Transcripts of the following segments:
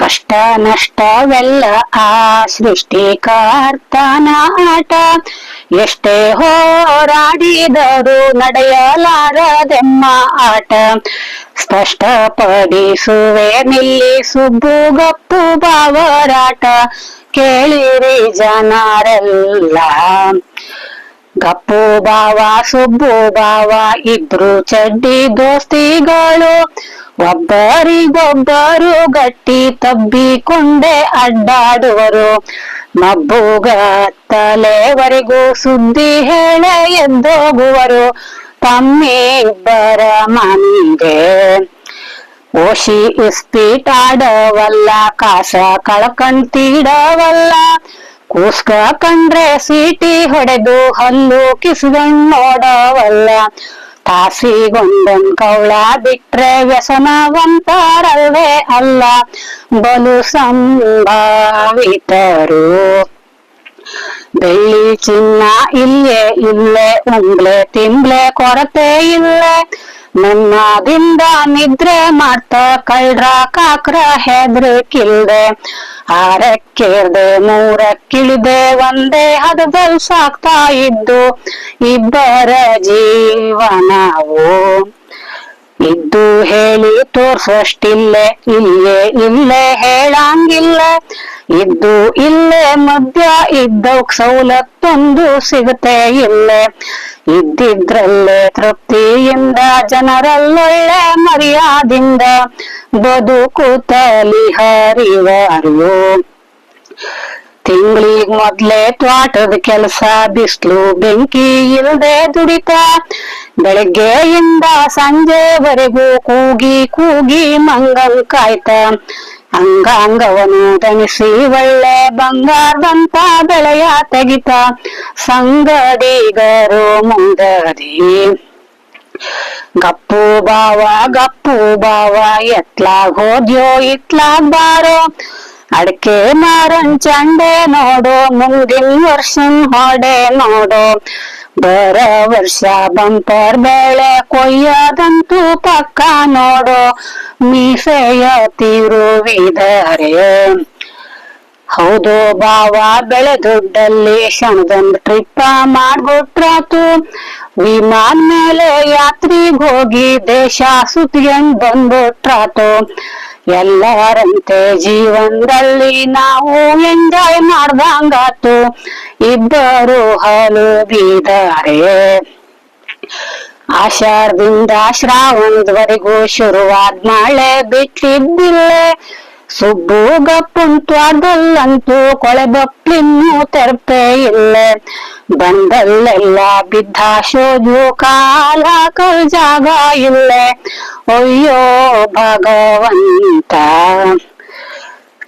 ಕಷ್ಟ ನಷ್ಟವೆಲ್ಲ ಆ ಸೃಷ್ಟಿಕರ್ತನ ಆಟ, ಎಷ್ಟೇ ಹೋರಾಡಿದರೂ ನಡೆಯಲಾರದೆಮ್ಮ ಆಟ. ಸ್ಪಷ್ಟಪಡಿಸುವೆ ನಿಲ್ಲಿಸುಬ್ಬು ಗಪ್ಪು ಬಾವರಾಟ, ಕೇಳಿರಿ ಜನರೆಲ್ಲ. ಗಪ್ಪು ಬಾವ ಸುಬ್ಬು ಬಾವ ಇಬ್ರು ಚಡ್ಡಿ ದೋಸ್ತಿಗಳು, ಒಬ್ಬರಿಗೊಬ್ಬರು ಗಟ್ಟಿ ತಬ್ಬಿಕೊಂಡೆ ಅಡ್ಡಾಡುವರು. ಮಬ್ಬುಗತ್ತಲೆವರೆಗೂ ಸುದ್ದಿ ಹೇಳೆ ಎದ್ದೋಗುವರು, ತಮ್ಮಿಬ್ಬರ ಮನೆಗೆ. ಓಶಿ ಇಸ್ಪೀಟ್ ಆಡವಲ್ಲ, ಕಾಸ ಕಳ್ಕಂತೀಡವಲ್ಲ, ಕೂಸ್ಕ ಕಂಡ್ರೆ ಸೀಟಿ ಹೊಡೆದು ಹಲ್ಲು ಕಿಸ್ಕೊಂಡ್ ನೋಡವಲ್ಲ. ತಾಸಿಗೊಂದೊಂದ್ ಕೌಳ ಬಿಟ್ರೆ ವ್ಯಸನವಂತರಲ್ವೇ ಅಲ್ಲ, ಬಲು ಸಂಭಾವಿತರು. ಬೆಳ್ಳಿ ಚಿನ್ನ ಇಲ್ಲೇ ಇಲ್ಲೇ, ಉಂಬ್ಲೆ ತಿಂಬ್ಲೆ ಕೊರತೆ ಇಲ್ಲೇ, ನೆಮ್ಮದಿಂದ ನಿದ್ರೆ ಮಾಡ್ತ ಕಳ್ರ ಕಾಕ್ರ ಹೆದ್ರಿಕಿಲ್ದೆ. ಆರಕ್ಕೇರ್ದೆ ಮೂರಕ್ಕಿಳಿದೆ, ಒಂದೇ ಹದದಲ್ಲಿ ಸಾಕ್ತಾ ಇದ್ದು ಇಬ್ಬರ ಜೀವನವು. ಇದ್ದು ಹೇಳಿ ತೋರ್ಸಷ್ಟಿಲ್ಲೆ, ಇಲ್ಲೇ ಹೇಳಂಗಿಲ್ಲ. ಇದ್ದು ಇಲ್ಲೇ ಮಧ್ಯ ಇದ್ದವಕ್ ಸವಲತ್ತೊಂದು ಸಿಗುತ್ತೆ ಇಲ್ಲೇ. ಇದ್ದಿದ್ರಲ್ಲೇ ತೃಪ್ತಿಯಿಂದ ಜನರಲ್ಲೊಳ್ಳೆ ಮರ್ಯಾದಿಂದ ಬದುಕುತ್ತಲಿ ಹರಿವರು. ತಿಂಗಳಿಗ್ ಮೊದ್ಲೇ ತ್ವಾಟದ ಕೆಲಸ, ಬಿಸ್ಲು ಬೆಂಕಿ ಇಲ್ದೆ ದುಡಿತ, ಬೆಳಗ್ಗೆಯಿಂದ ಸಂಜೆವರೆಗೂ ಕೂಗಿ ಕೂಗಿ ಮಂಗಲ್ ಕಾಯ್ತ. ಅಂಗಾಂಗವನು ದಣಿಸಿ ಒಳ್ಳೆ ಬಂಗಾರದಂತ ಬೆಳೆಯ ತೆಗಿತ, ಸಂಗಡಿಗರು ಮುಂದದಿ. ಗಪ್ಪು ಬಾವ ಎತ್ಲಾಗ್ ಹೋದ್ಯೋ ಇತ್ಲಾಗ್ ಬಾರೋ, ಅಡ್ಕೆ ಮಾರನ್ ಚಂಡೆ ನೋಡು, ಮುಂದಿನ ವರ್ಷನ್ ಹೊಡೆ ನೋಡು. ಬರ ವರ್ಷ ಬಂಪರ್ ಬೆಳೆ ಕೊಯ್ಯದಂತೂ ಪಕ್ಕ ನೋಡು, ಮೀಸೆಯ ತಿರುವಿದರೆ. ಹೌದು ಬಾವ ಬೆಳೆ ದುಡ್ಡಲ್ಲಿ ಕ್ಷಣದೊಂದು ಟ್ರಿಪ್ಪ ಮಾಡ್ಬಿಟ್ರಾತು, ವಿಮಾನ ಮೇಲೆ ಯಾತ್ರಿಗ್ ಹೋಗಿ ದೇಶ ಸುತ್ಕೊಂಡ್ ಬಂದ್ಬಿಟ್ರಾತು. ಎಲ್ಲರಂತೆ ಜೀವನದಲ್ಲಿ ನಾವು ಎಂಜಾಯ್ ಮಾಡ್ದಂಗಾತು, ಇಬ್ಬರು ಹಲುಬಿದ್ದಾರೆ. ಆಷಾಢದಿಂದ ಶ್ರಾವಣದವರೆಗೂ ಶುರುವಾದ ಮಳೆ ಬಿಟ್ಟಿದ್ದಿಲ್ಲೇ, ಸುಬ್ಬು ಗಪ್ಪುನ್ ತ್ವಾಟದಲ್ಲಂತೂ ಕೊಳೆ ಬಪ್ಲಿನ್ನೂ ತೆರಪೆ ಇಲ್ಲೇ. ಬಂದಲ್ಲೆಲ್ಲ ಬಿದ್ದ ಶೋಜು, ಕಾಲ ಹಾಕಲ್ ಜಾಗ ಇಲ್ಲೇ. ಅಯ್ಯೋ ಭಗವಂತ,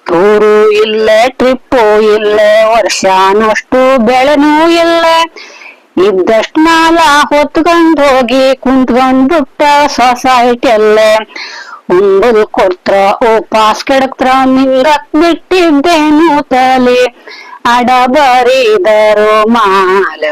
ಟೂರು ಇಲ್ಲೇ ಟ್ರಿಪ್ಪು ಇಲ್ಲೇ, ವರ್ಷನಷ್ಟು ಬೆಳೆನೂ ಇಲ್ಲೇ. ಇದ್ದಷ್ಟು ಮಾಲ ಹೊತ್ಕೊಂಡ್ ಹೋಗಿ ಕುಂತ್ಕೊಂಡ್ ಬಿಟ್ಟ ಸೊಸೈಟಿಯಲ್ಲೇ. ಉಂಬುಲ್ ಕೊಡ್ತ್ರ ಉಪಾಸ್ ಕೆಡಕ್ತ್ರ ನಿಂಗಕ್ ಬಿಟ್ಟಿದ್ದೇನು ತಲೆ, ಅಡಬರಿದರು ಮಾಲ.